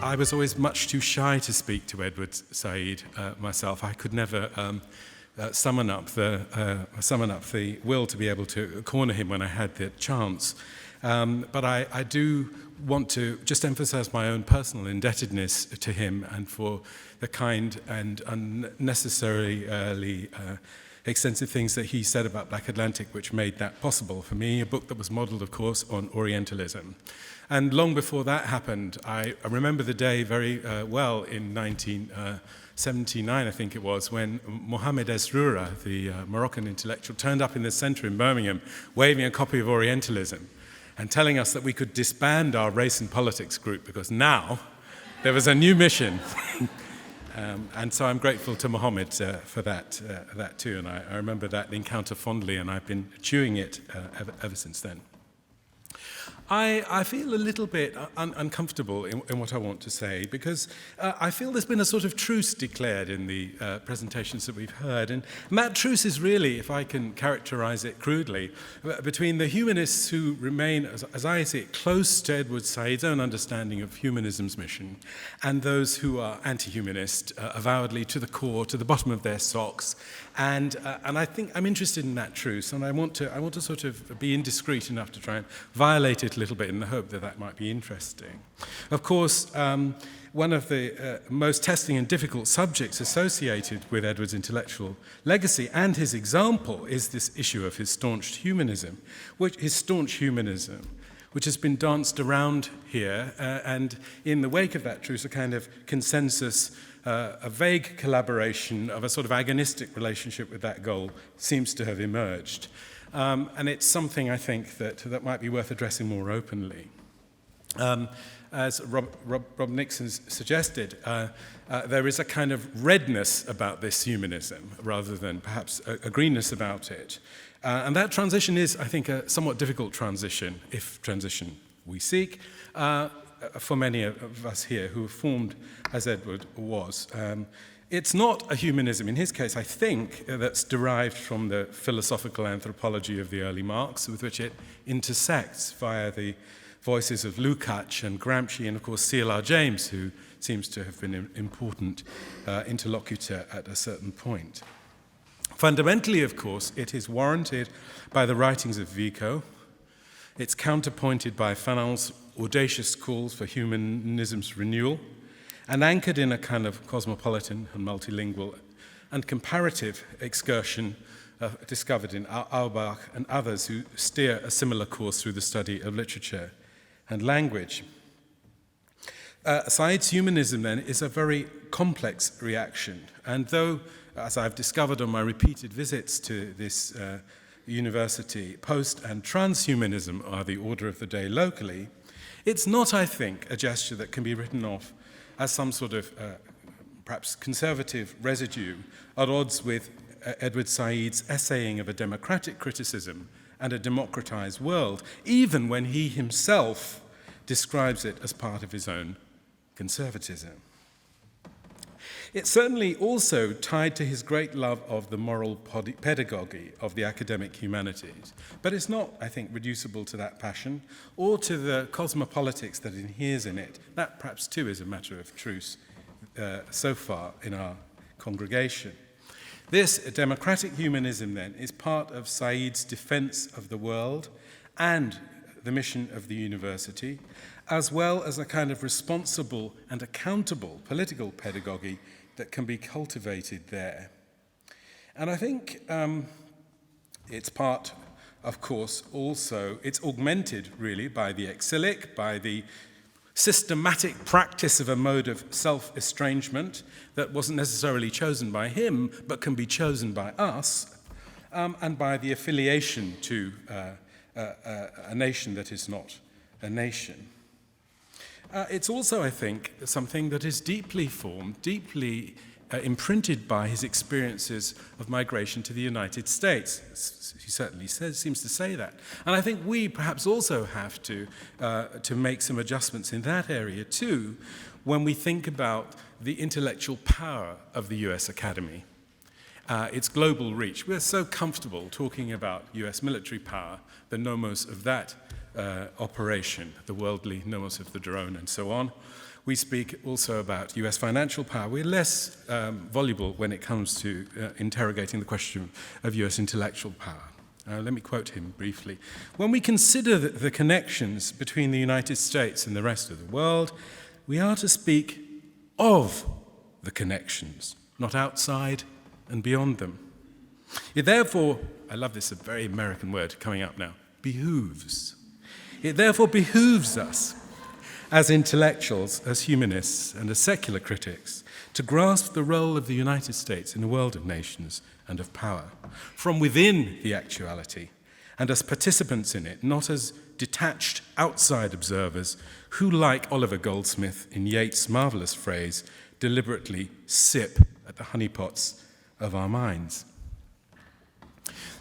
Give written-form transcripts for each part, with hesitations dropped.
I was always much too shy to speak to Edward Said myself. I could never summon up the will to be able to corner him when I had the chance. But I do want to just emphasize my own personal indebtedness to him and for the kind and unnecessarily extensive things that he said about Black Atlantic, which made that possible for me, a book that was modeled, of course, on Orientalism. And long before that happened, I remember the day very well in 1979, I think it was, when Mohamed Esrura, the Moroccan intellectual, turned up in the center in Birmingham, waving a copy of Orientalism and telling us that we could disband our race and politics group because now there was a new mission. And so I'm grateful to Mohammed for that too, and I remember that encounter fondly, and I've been chewing it ever since then. I feel a little bit uncomfortable in what I want to say because I feel there's been a sort of truce declared in the presentations that we've heard. And that truce is really, if I can characterize it crudely, between the humanists who remain, as I see it, close to Edward Said's own understanding of humanism's mission, and those who are anti-humanist, avowedly to the core, to the bottom of their socks. And I think I'm interested in that truce, and I want to sort of be indiscreet enough to try and violate it a little bit in the hope that that might be interesting. Of course, one of the most testing and difficult subjects associated with Edward's intellectual legacy and his example is this issue of his staunch humanism, which has been danced around here, and in the wake of that truce, a kind of consensus, a vague collaboration of a sort of agonistic relationship with that goal seems to have emerged. And it's something I think that might be worth addressing more openly. As Rob Nixon suggested, there is a kind of redness about this humanism rather than perhaps a greenness about it. And that transition is, I think, a somewhat difficult transition, if transition we seek, for many of us here who have formed as Edward was. It's not a humanism, in his case, I think, that's derived from the philosophical anthropology of the early Marx, with which it intersects via the voices of Lukács and Gramsci, and of course C.L.R. James, who seems to have been an important interlocutor at a certain point. Fundamentally, of course, it is warranted by the writings of Vico. It's counterpointed by Fanon's audacious calls for humanism's renewal, and anchored in a kind of cosmopolitan and multilingual and comparative excursion discovered in Auerbach and others who steer a similar course through the study of literature and language. Said's humanism, then, is a very complex reaction, and though, as I've discovered on my repeated visits to this university, post- and transhumanism are the order of the day locally, it's not, I think, a gesture that can be written off as some sort of perhaps conservative residue at odds with Edward Said's essaying of a democratic criticism and a democratized world, even when he himself describes it as part of his own conservatism. It's certainly also tied to his great love of the moral pedagogy of the academic humanities, but it's not, I think, reducible to that passion or to the cosmopolitics that inheres in it. That perhaps too is a matter of truce so far in our congregation. This democratic humanism, then, is part of Said's defense of the world and the mission of the university, as well as a kind of responsible and accountable political pedagogy that can be cultivated there. And I think it's part, of course, also, it's augmented really by the exilic, by the systematic practice of a mode of self-estrangement that wasn't necessarily chosen by him, but can be chosen by us, and by the affiliation to a nation that is not a nation. It's also, I think, something that is deeply formed, deeply imprinted by his experiences of migration to the United States. He certainly seems to say that. And I think we perhaps also have to make some adjustments in that area too, when we think about the intellectual power of the US Academy, its global reach. We're so comfortable talking about US military power, the nomos of that operation, the worldly nomos of the drone and so on. We speak also about US financial power. We're less voluble when it comes to interrogating the question of US intellectual power. Let me quote him briefly. When we consider the connections between the United States and the rest of the world, we are to speak of the connections, not outside and beyond them. It therefore, I love this, a very American word coming up now, behooves. It therefore behooves us as intellectuals, as humanists, and as secular critics to grasp the role of the United States in a world of nations and of power, from within the actuality, and as participants in it, not as detached outside observers who, like Oliver Goldsmith in Yeats' marvelous phrase, deliberately sip at the honeypots of our minds.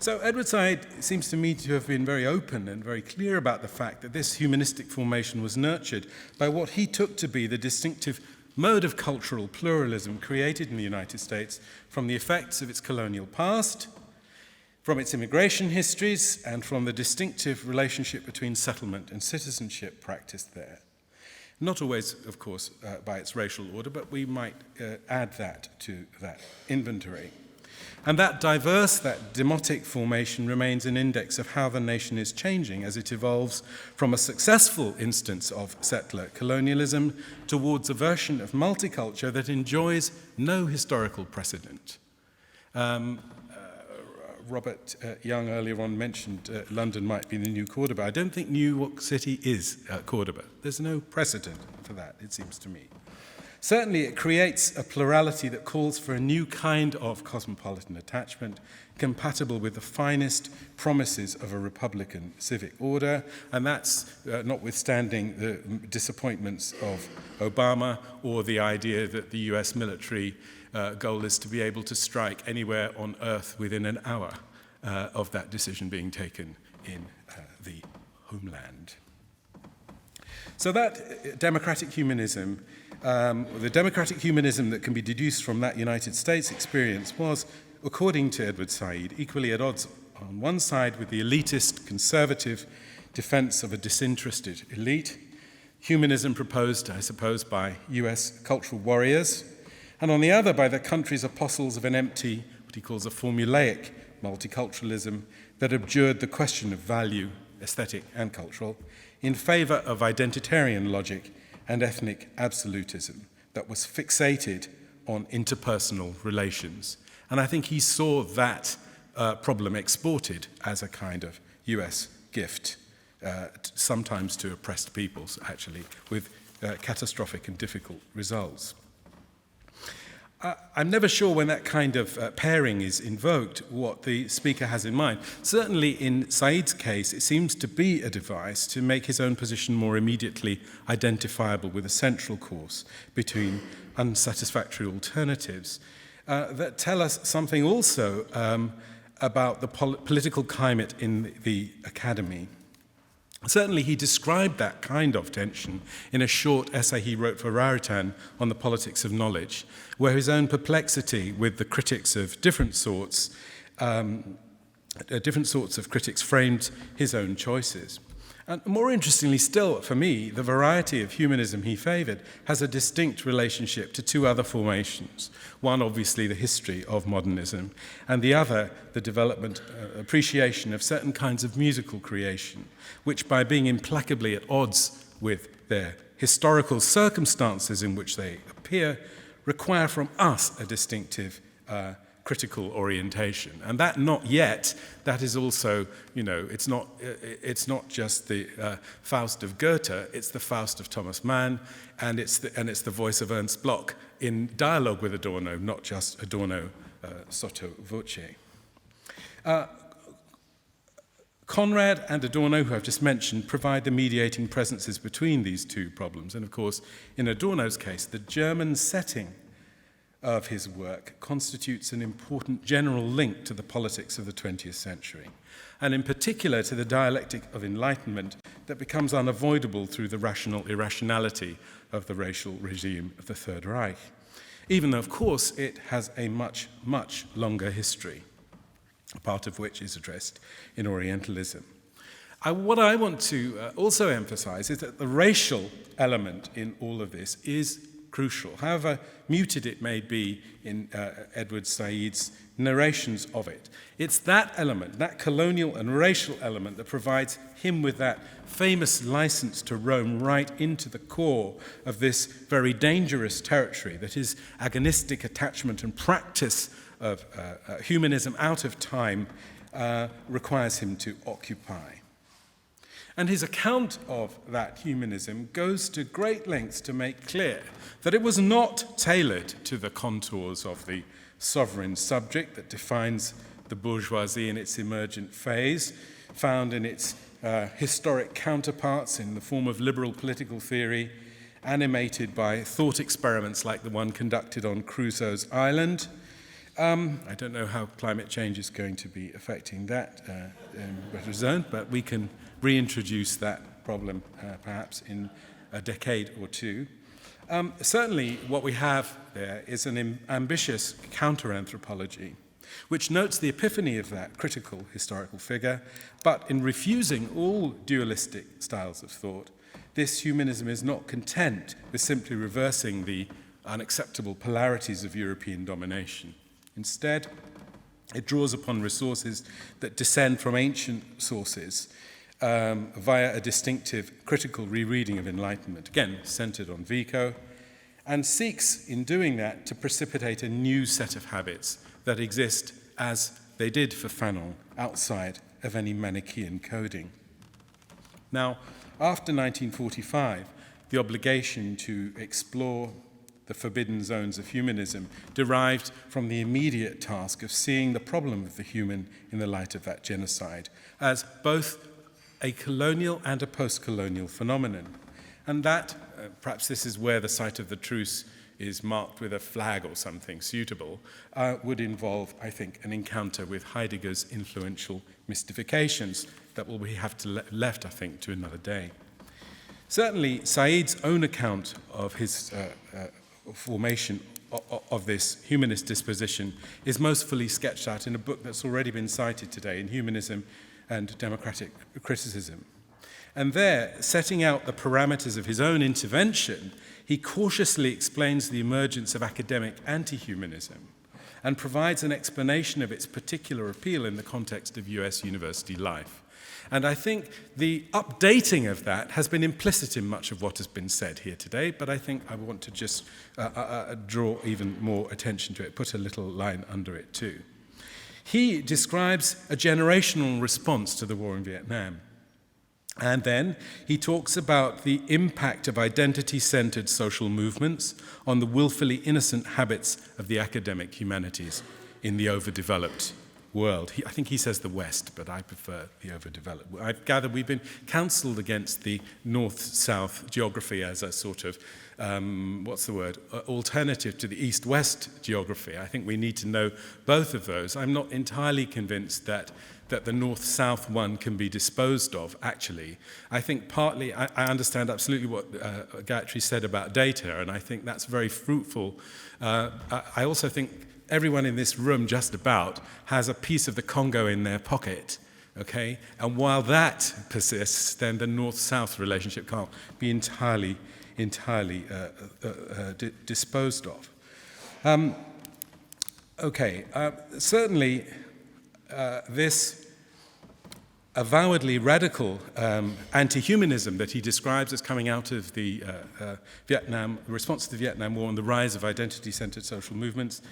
So Edward Said seems to me to have been very open and very clear about the fact that this humanistic formation was nurtured by what he took to be the distinctive mode of cultural pluralism created in the United States from the effects of its colonial past, from its immigration histories, and from the distinctive relationship between settlement and citizenship practiced there. Not always, of course, by its racial order, but we might add that to that inventory. And that diverse, that demotic formation remains an index of how the nation is changing as it evolves from a successful instance of settler colonialism towards a version of multiculture that enjoys no historical precedent. Robert Young earlier on mentioned London might be the new Cordoba. I don't think New York City is Cordoba. There's no precedent for that, it seems to me. Certainly, it creates a plurality that calls for a new kind of cosmopolitan attachment compatible with the finest promises of a republican civic order, and that's notwithstanding the disappointments of Obama or the idea that the US military goal is to be able to strike anywhere on Earth within an hour of that decision being taken in the homeland. So that democratic humanism, the democratic humanism that can be deduced from that United States experience was, according to Edward Said, equally at odds on one side with the elitist, conservative defense of a disinterested elite, humanism proposed, I suppose, by US cultural warriors, and on the other by the country's apostles of an empty, what he calls a formulaic multiculturalism that abjured the question of value, aesthetic and cultural, in favor of identitarian logic and ethnic absolutism that was fixated on interpersonal relations. And I think he saw that problem exported as a kind of US gift, sometimes to oppressed peoples, actually, with catastrophic and difficult results. I'm never sure when that kind of pairing is invoked what the speaker has in mind. Certainly in Said's case, it seems to be a device to make his own position more immediately identifiable with a central course between unsatisfactory alternatives that tell us something also about the political climate in the academy. Certainly, he described that kind of tension in a short essay he wrote for Raritan on the politics of knowledge, where his own perplexity with the critics of different sorts of critics framed his own choices. And more interestingly still, for me, the variety of humanism he favored has a distinct relationship to two other formations. One, obviously, the history of modernism, and the other, the development, appreciation of certain kinds of musical creation, which by being implacably at odds with their historical circumstances in which they appear, require from us a distinctive critical orientation. And that not yet, that is also, it's not just the Faust of Goethe, it's the Faust of Thomas Mann, and it's the voice of Ernst Bloch in dialogue with Adorno, not just Adorno sotto voce. Conrad and Adorno, who I've just mentioned, provide the mediating presences between these two problems. And of course, in Adorno's case, the German setting of his work constitutes an important general link to the politics of the 20th century, and in particular to the dialectic of enlightenment that becomes unavoidable through the rational irrationality of the racial regime of the Third Reich, even though, of course, it has a much, much longer history, part of which is addressed in Orientalism. What I want to also emphasize is that the racial element in all of this is crucial, however muted it may be in Edward Said's narrations of it. It's that element, that colonial and racial element, that provides him with that famous license to roam right into the core of this very dangerous territory that is agonistic attachment and practice of humanism out of time requires him to occupy. And his account of that humanism goes to great lengths to make clear that it was not tailored to the contours of the sovereign subject that defines the bourgeoisie in its emergent phase, found in its historic counterparts in the form of liberal political theory, animated by thought experiments like the one conducted on Crusoe's Island. I don't know how climate change is going to be affecting that zone, but we can reintroduce that problem perhaps in a decade or two. Certainly what we have there is an ambitious counter-anthropology, which notes the epiphany of that critical historical figure, but in refusing all dualistic styles of thought, this humanism is not content with simply reversing the unacceptable polarities of European domination. Instead, it draws upon resources that descend from ancient sources via a distinctive critical rereading of Enlightenment, again, centered on Vico, and seeks, in doing that, to precipitate a new set of habits that exist as they did for Fanon, outside of any Manichaean coding. Now, after 1945, the obligation to explore the forbidden zones of humanism derived from the immediate task of seeing the problem of the human in the light of that genocide as both a colonial and a post-colonial phenomenon. And that, perhaps this is where the site of the truce is marked with a flag or something suitable, would involve, I think, an encounter with Heidegger's influential mystifications that will have to left, I think, to another day. Certainly, Said's own account of his formation of this humanist disposition is most fully sketched out in a book that's already been cited today, in Humanism and Democratic Criticism. And there, setting out the parameters of his own intervention, he cautiously explains the emergence of academic anti-humanism and provides an explanation of its particular appeal in the context of US university life. And I think the updating of that has been implicit in much of what has been said here today, but I think I want to just draw even more attention to it, put a little line under it too. He describes a generational response to the war in Vietnam. And then he talks about the impact of identity-centered social movements on the willfully innocent habits of the academic humanities in the overdeveloped world. I think he says the West, but I prefer the overdeveloped. I gather we've been counseled against the north-south geography as a sort of, alternative to the east-west geography. I think we need to know both of those. I'm not entirely convinced that the north-south one can be disposed of, actually. I think partly, I understand absolutely what Gayatri said about data, and I think that's very fruitful. I also think everyone in this room, just about, has a piece of the Congo in their pocket, okay? And while that persists, then the north-south relationship can't be entirely disposed of. Certainly, this avowedly radical anti-humanism that he describes as coming out of the response to the Vietnam War and the rise of identity-centered social movements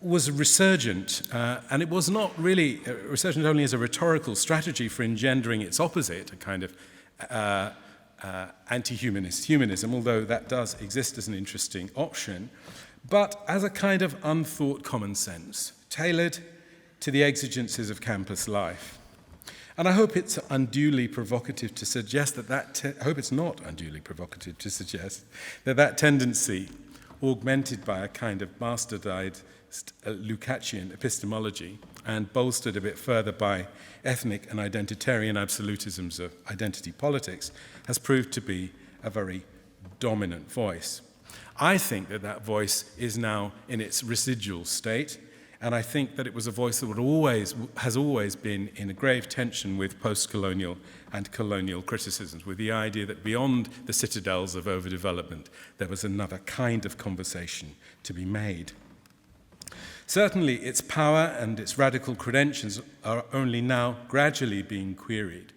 was resurgent, and it was not really resurgent only as a rhetorical strategy for engendering its opposite, a kind of anti-humanist humanism, although that does exist as an interesting option, but as a kind of unthought common sense, tailored to the exigencies of campus life. And I hope it's unduly provocative to suggest I hope it's not unduly provocative to suggest that tendency, augmented by a kind of bastardized Lukácsian epistemology and bolstered a bit further by ethnic and identitarian absolutisms of identity politics, has proved to be a very dominant voice. I think that voice is now in its residual state, And I think that it was a voice that has always been in a grave tension with post-colonial and colonial criticisms, with the idea that beyond the citadels of overdevelopment, there was another kind of conversation to be made. Certainly, its power and its radical credentials are only now gradually being queried.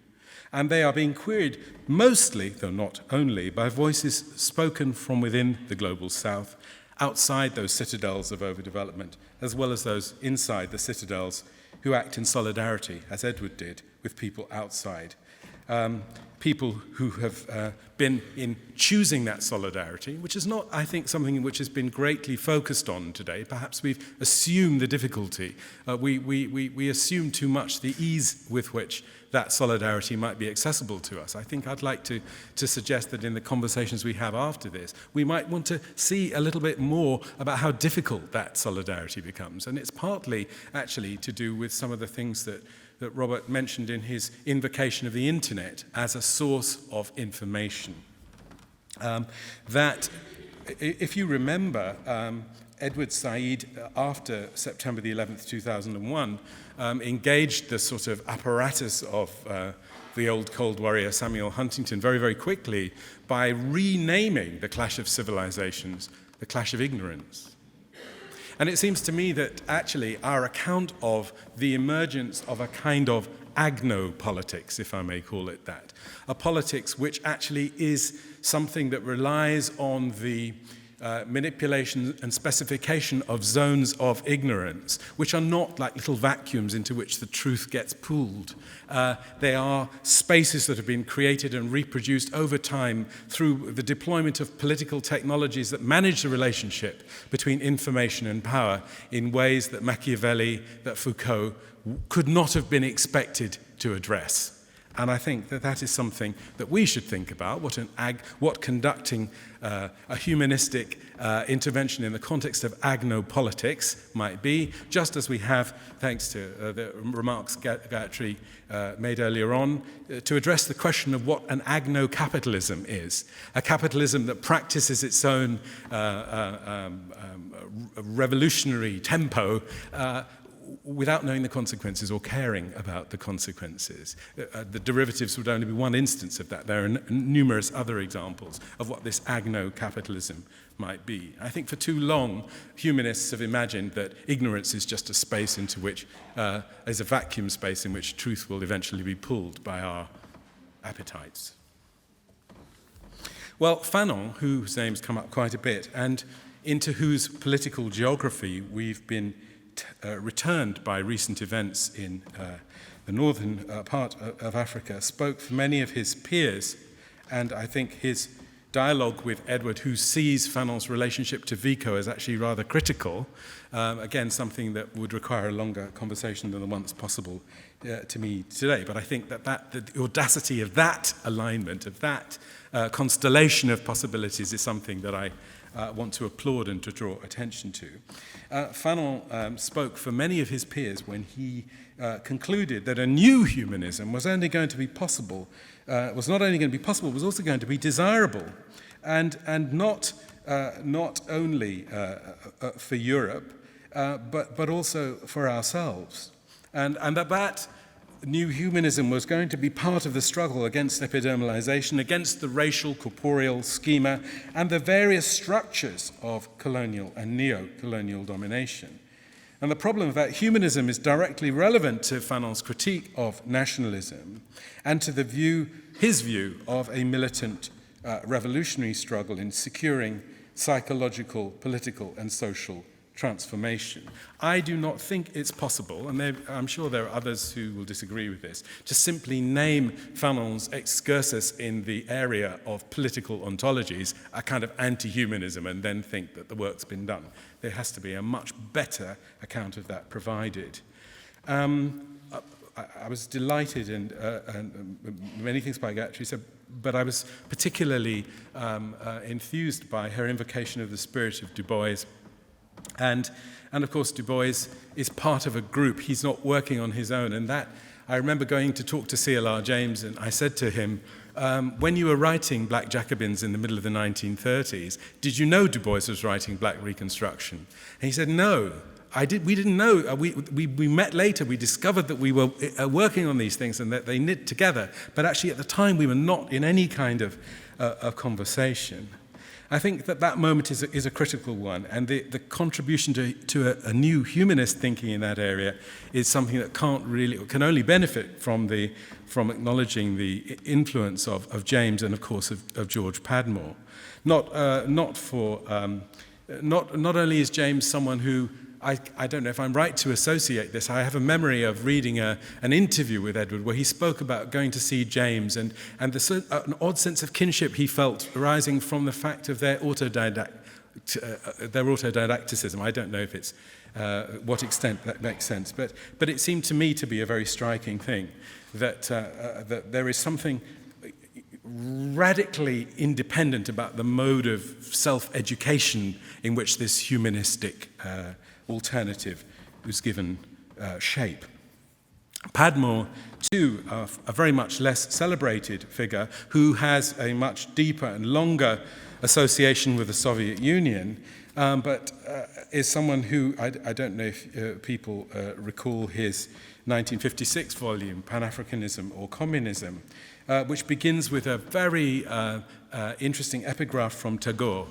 And they are being queried mostly, though not only, by voices spoken from within the global south, outside those citadels of overdevelopment, as well as those inside the citadels who act in solidarity, as Edward did, with people outside. People who have been in choosing that solidarity, which is not, I think, something which has been greatly focused on today. Perhaps we've assumed the difficulty. We assume too much the ease with which that solidarity might be accessible to us. I think I'd like to suggest that in the conversations we have after this, we might want to see a little bit more about how difficult that solidarity becomes. And it's partly, actually, to do with some of the things that Robert mentioned in his invocation of the internet as a source of information. That, if you remember, Edward Said, after September the 11th, 2001, engaged the sort of apparatus of the old Cold Warrior Samuel Huntington very, very quickly by renaming the clash of civilizations the clash of ignorance. And it seems to me that actually our account of the emergence of a kind of Agno politics, if I may call it that, a politics which actually is something that relies on the manipulation and specification of zones of ignorance, which are not like little vacuums into which the truth gets pulled. They are spaces that have been created and reproduced over time through the deployment of political technologies that manage the relationship between information and power in ways that Machiavelli, that Foucault could not have been expected to address. And I think that that is something that we should think about, what conducting a humanistic intervention in the context of Agno politics might be, just as we have, thanks to the remarks Gayatri made earlier on, to address the question of what an Agno capitalism is, a capitalism that practices its own revolutionary tempo without knowing the consequences or caring about the consequences. The derivatives would only be one instance of that. There are numerous other examples of what this Agno capitalism might be. I think for too long, humanists have imagined that ignorance is just a space into which, is a vacuum space in which truth will eventually be pulled by our appetites. Well, Fanon, whose name's come up quite a bit, and into whose political geography we've been returned by recent events in the northern part of Africa, spoke for many of his peers, and I think his dialogue with Edward, who sees Fanon's relationship to Vico as actually rather critical, again, something that would require a longer conversation than the one that's possible to me today. But I think that the audacity of that alignment, of that constellation of possibilities is something that I want to applaud and to draw attention to. Fanon spoke for many of his peers when he concluded that a new humanism was only going to be possible, was not only going to be possible, was also going to be desirable, and not only for Europe, but also for ourselves, and that new humanism was going to be part of the struggle against epidermalization, against the racial, corporeal schema, and the various structures of colonial and neo-colonial domination. And the problem of that humanism is directly relevant to Fanon's critique of nationalism and to his view of a militant revolutionary struggle in securing psychological, political, and social transformation. I do not think it's possible, and I'm sure there are others who will disagree with this, to simply name Fanon's excursus in the area of political ontologies a kind of anti-humanism and then think that the work's been done. There has to be a much better account of that provided. I was delighted, and many things by Gayatri said, but I was particularly enthused by her invocation of the spirit of Du Bois. And of course, Du Bois is part of a group. He's not working on his own. And that, I remember going to talk to C.L.R. James, and I said to him, when you were writing Black Jacobins in the middle of the 1930s, did you know Du Bois was writing Black Reconstruction? And he said, no. We didn't know. We met later. We discovered that we were working on these things and that they knit together. But actually, at the time, we were not in any kind of conversation. I think that moment is a critical one, and the contribution to a new humanist thinking in that area is something that can only benefit from acknowledging the influence of James and, of course, of George Padmore. Not only is James someone who, I don't know if I'm right to associate this. I have a memory of reading an interview with Edward where he spoke about going to see James and an odd sense of kinship he felt arising from the fact of their autodidacticism. I don't know if it's what extent that makes sense, but it seemed to me to be a very striking thing that there is something radically independent about the mode of self-education in which this humanistic alternative was given shape. Padmore, too, a very much less celebrated figure who has a much deeper and longer association with the Soviet Union, but is someone who, I don't know if people recall his 1956 volume, PanAfricanism or Communism, which begins with a very interesting epigraph from Tagore,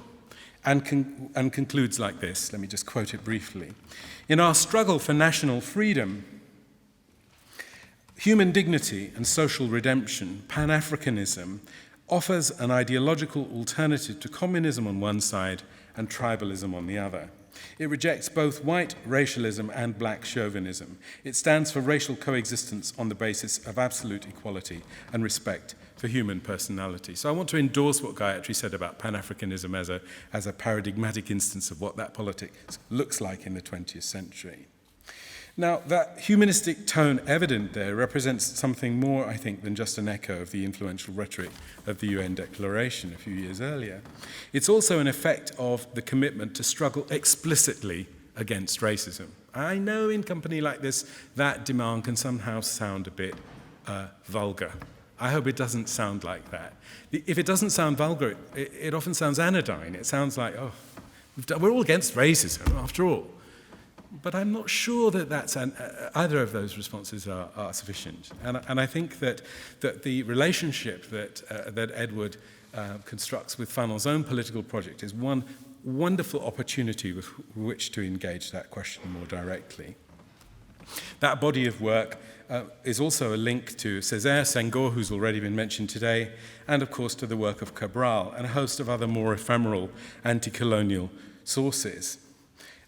and concludes like this. Let me just quote it briefly. In our struggle for national freedom, human dignity and social redemption, Pan-Africanism offers an ideological alternative to communism on one side and tribalism on the other. It rejects both white racialism and black chauvinism. It stands for racial coexistence on the basis of absolute equality and respect for human personality. So I want to endorse what Gayatri said about Pan-Africanism as a paradigmatic instance of what that politics looks like in the 20th century. Now, that humanistic tone evident there represents something more, I think, than just an echo of the influential rhetoric of the UN Declaration a few years earlier. It's also an effect of the commitment to struggle explicitly against racism. I know in company like this, that demand can somehow sound a bit vulgar. I hope it doesn't sound like that. If it doesn't sound vulgar, it often sounds anodyne. It sounds like, oh, we're all against racism, after all. But I'm not sure that either of those responses are sufficient. And I think that the relationship that Edward constructs with Fanon's own political project is one wonderful opportunity with which to engage that question more directly. That body of work is also a link to Césaire Senghor, who's already been mentioned today, and of course to the work of Cabral and a host of other more ephemeral anti-colonial sources.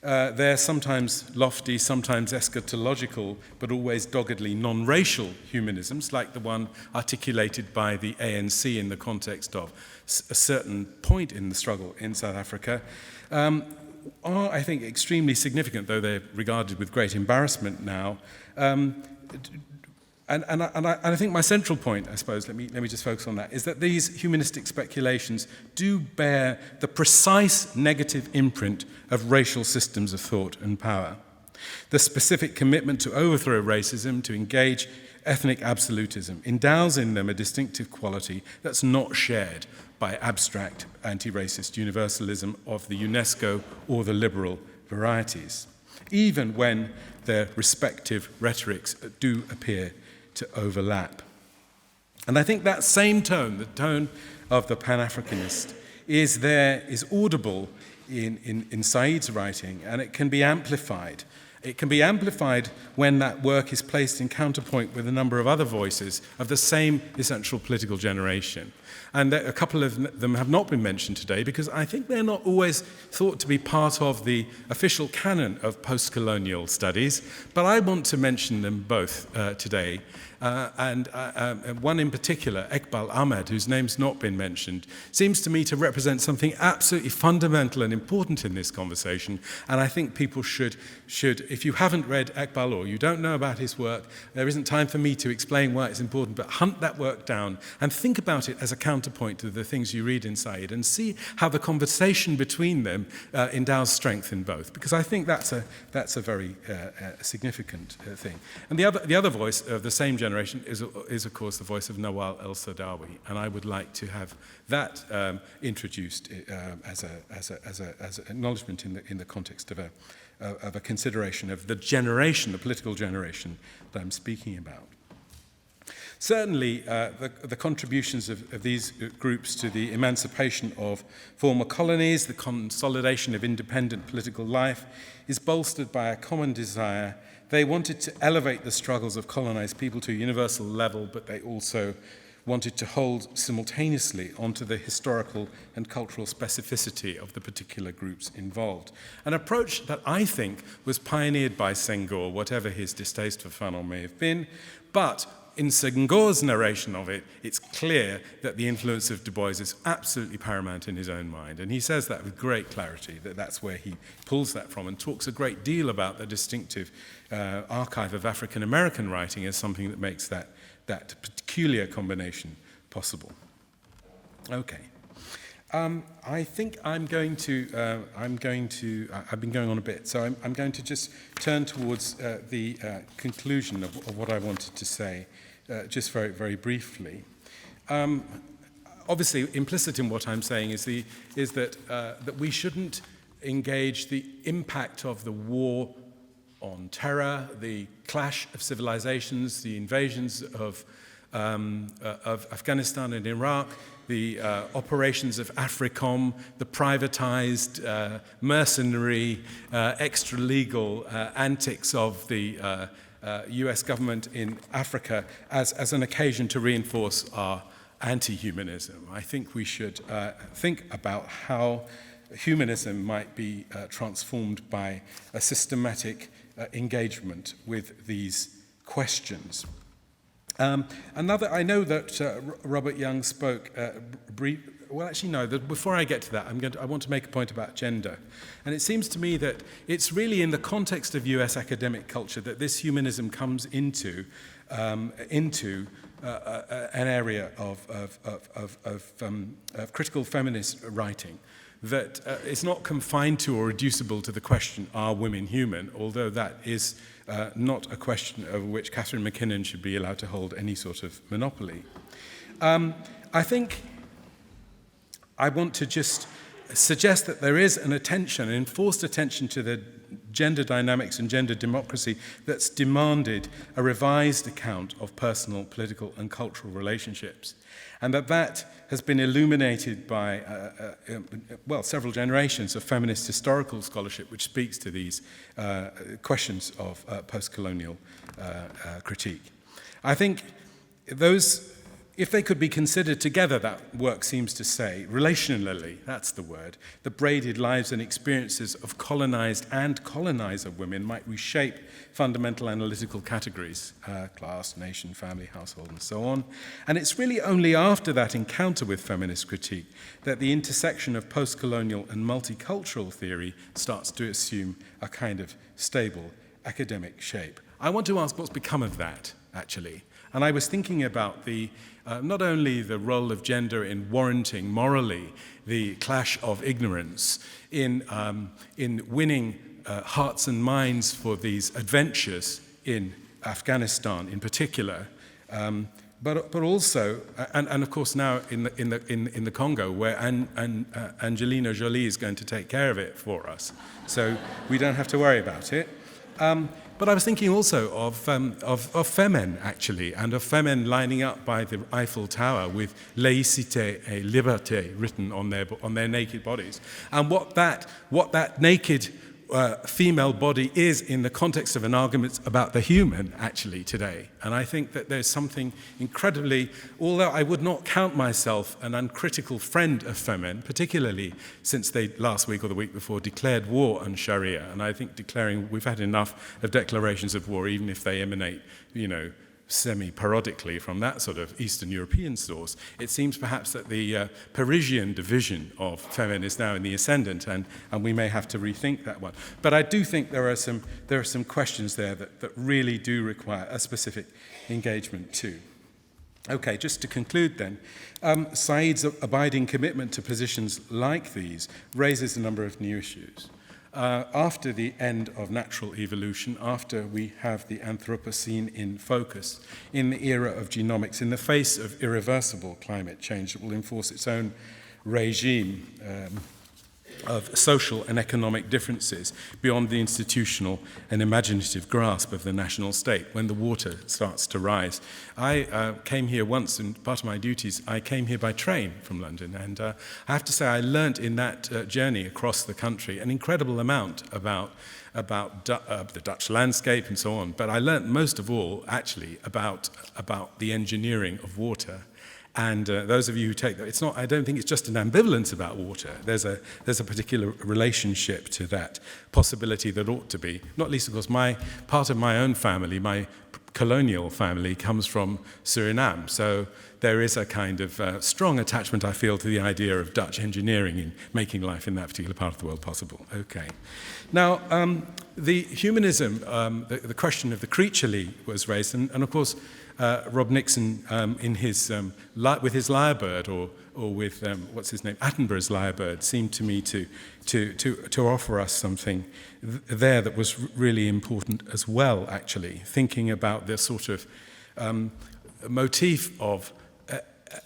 They're sometimes lofty, sometimes eschatological, but always doggedly non-racial humanisms, like the one articulated by the ANC in the context of a certain point in the struggle in South Africa, are, I think, extremely significant, though they're regarded with great embarrassment now. And I think my central point, I suppose, let me just focus on that, is that these humanistic speculations do bear the precise negative imprint of racial systems of thought and power. The specific commitment to overthrow racism, to engage ethnic absolutism, endows in them a distinctive quality that's not shared by abstract anti-racist universalism of the UNESCO or the liberal varieties, even when their respective rhetorics do appear to overlap. And I think that same tone, the tone of the Pan-Africanist, is audible in Said's writing, and it can be amplified. It can be amplified when that work is placed in counterpoint with a number of other voices of the same essential political generation. And a couple of them have not been mentioned today because I think they're not always thought to be part of the official canon of post-colonial studies, but I want to mention them both today. And one in particular, Iqbal Ahmed, whose name's not been mentioned, seems to me to represent something absolutely fundamental and important in this conversation. And I think people should, if you haven't read Iqbal or you don't know about his work, there isn't time for me to explain why it's important, but hunt that work down and think about it as a counterpoint to the things you read inside and see how the conversation between them endows strength in both. Because I think that's a very significant thing. And the other voice of the same generation is of course the voice of Nawal El-Sadawi, and I would like to have that introduced as an acknowledgement in the context of a consideration of the generation, the political generation that I'm speaking about. Certainly, the contributions of these groups to the emancipation of former colonies, the consolidation of independent political life, is bolstered by a common desire. They wanted to elevate the struggles of colonized people to a universal level, but they also wanted to hold simultaneously onto the historical and cultural specificity of the particular groups involved. An approach that I think was pioneered by Senghor, whatever his distaste for Fanon may have been, but in Senghor's narration of it, it's clear that the influence of Du Bois is absolutely paramount in his own mind. And he says that with great clarity, that that's where he pulls that from, and talks a great deal about the distinctive archive of African American writing as something that makes that peculiar combination possible. Okay. I think I've been going on a bit, so I'm going to just turn towards the conclusion of what I wanted to say, just very, very briefly. Obviously, implicit in what I'm saying is that we shouldn't engage the impact of the war on terror, the clash of civilizations, the invasions of Afghanistan and Iraq, the operations of AFRICOM, the privatized, mercenary, extra-legal antics of the US government in Africa as an occasion to reinforce our anti-humanism. I think we should think about how humanism might be transformed by a systematic engagement with these questions. I know that Robert Young spoke before I get to that, I want to make a point about gender. And it seems to me that it's really in the context of US academic culture that this humanism comes into an area of critical feminist writing that is not confined to or reducible to the question, are women human? Although that is not a question over which Catherine McKinnon should be allowed to hold any sort of monopoly. I think I want to just suggest that there is an enforced attention to the gender dynamics and gender democracy that's demanded a revised account of personal, political, and cultural relationships. And that has been illuminated by, several generations of feminist historical scholarship, which speaks to these questions of post-colonial critique. I think if they could be considered together, that work seems to say, relationally, that's the word, the braided lives and experiences of colonized and colonizer women might reshape fundamental analytical categories, class, nation, family, household, and so on. And it's really only after that encounter with feminist critique that the intersection of post-colonial and multicultural theory starts to assume a kind of stable academic shape. I want to ask what's become of that, actually. And I was thinking about not only the role of gender in warranting morally the clash of ignorance, in winning hearts and minds for these adventures in Afghanistan in particular, but also, and of course now in the Congo, where Angelina Jolie is going to take care of it for us, so we don't have to worry about it. But I was thinking also of Femen, actually, and of Femen lining up by the Eiffel Tower with laïcité et liberté written on their naked bodies, and what that naked female body is in the context of an argument about the human, actually, today. And I think that there's something incredibly, although I would not count myself an uncritical friend of Femen, particularly since they last week or the week before declared war on Sharia. And I think we've had enough of declarations of war, even if they emanate, semi-parodically from that sort of Eastern European source. It seems perhaps that the Parisian division of Femen is now in the ascendant, and we may have to rethink that one. But I do think there are some questions there that really do require a specific engagement too. Okay, just to conclude then, Said's abiding commitment to positions like these raises a number of new issues. After the end of natural evolution, after we have the Anthropocene in focus, in the era of genomics, in the face of irreversible climate change that will enforce its own regime, of social and economic differences beyond the institutional and imaginative grasp of the national state when the water starts to rise. I came here once, and part of my duties, I came here by train from London, and I have to say I learnt in that journey across the country an incredible amount about the Dutch landscape and so on, but I learnt most of all actually about the engineering of water. And those of you who take that, it's not, I don't think it's just an ambivalence about water. There's a particular relationship to that possibility that ought to be, not least of course part of my own family, my colonial family comes from Suriname. So there is a kind of strong attachment, I feel, to the idea of Dutch engineering in making life in that particular part of the world possible. Okay. Now, the humanism, the question of the creaturely was raised, and of course, Rob Nixon, in his with his lyrebird, or with what's his name, Attenborough's lyrebird, seemed to me to offer us something there that was really important as well. Actually, thinking about the sort of motif of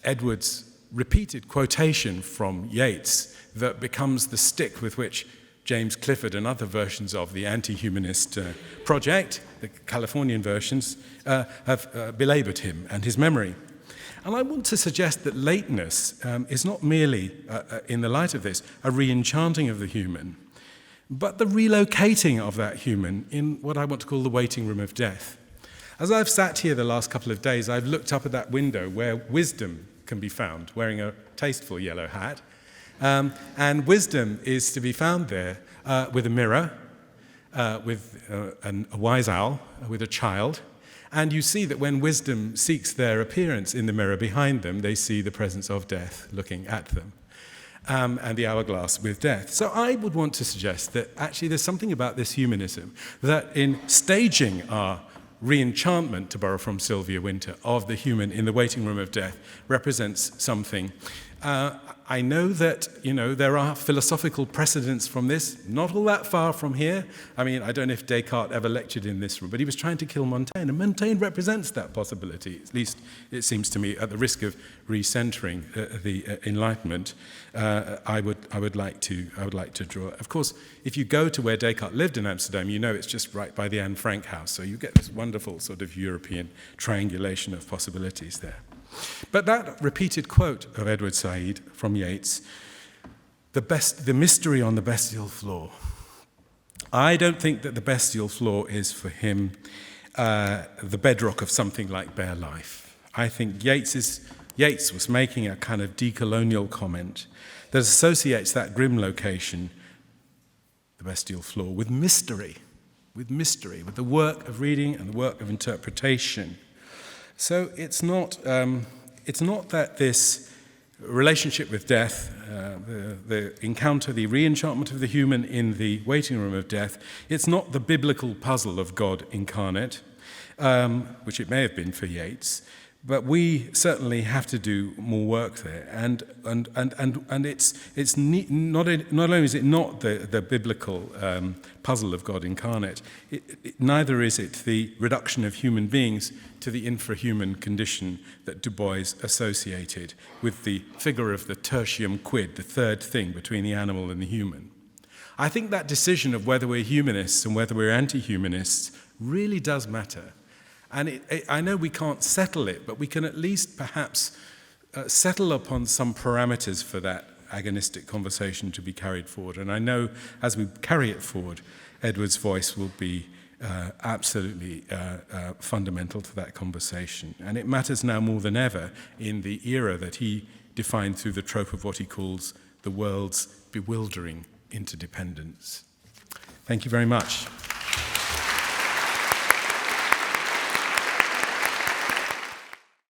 Edward's repeated quotation from Yeats that becomes the stick with which James Clifford and other versions of the anti-humanist project, the Californian versions, have belabored him and his memory. And I want to suggest that lateness is not merely, in the light of this, a re-enchanting of the human, but the relocating of that human in what I want to call the waiting room of death. As I've sat here the last couple of days, I've looked up at that window where wisdom can be found, wearing a tasteful yellow hat. And wisdom is to be found there with a mirror, with a wise owl, with a child. And you see that when wisdom seeks their appearance in the mirror behind them, they see the presence of death looking at them, and the hourglass with death. So I would want to suggest that actually there's something about this humanism that in staging our re-enchantment, to borrow from Sylvia Wynter, of the human in the waiting room of death represents something. I know that, there are philosophical precedents from this, not all that far from here. I mean, I don't know if Descartes ever lectured in this room, but he was trying to kill Montaigne, and Montaigne represents that possibility, at least it seems to me, at the risk of recentering the Enlightenment. I would like to draw. Of course, if you go to where Descartes lived in Amsterdam, it's just right by the Anne Frank house, so you get this wonderful sort of European triangulation of possibilities there. But that repeated quote of Edward Said from Yeats, the mystery on the bestial floor. I don't think that the bestial floor is for him the bedrock of something like bare life. I think Yeats was making a kind of decolonial comment that associates that grim location, the bestial floor, with mystery, with the work of reading and the work of interpretation. So it's not that this relationship with death, the encounter, the re-enchantment of the human in the waiting room of death, it's not the biblical puzzle of God incarnate, which it may have been for Yeats, but we certainly have to do more work there. And it's not only is it not the biblical puzzle of God incarnate, neither is it the reduction of human beings to the infrahuman condition that Du Bois associated with the figure of the tertium quid, the third thing between the animal and the human. I think that decision of whether we're humanists and whether we're anti-humanists really does matter. And I know we can't settle it, but we can at least perhaps settle upon some parameters for that agonistic conversation to be carried forward. And I know as we carry it forward, Edward's voice will be absolutely fundamental to that conversation. And it matters now more than ever in the era that he defined through the trope of what he calls the world's bewildering interdependence. Thank you very much.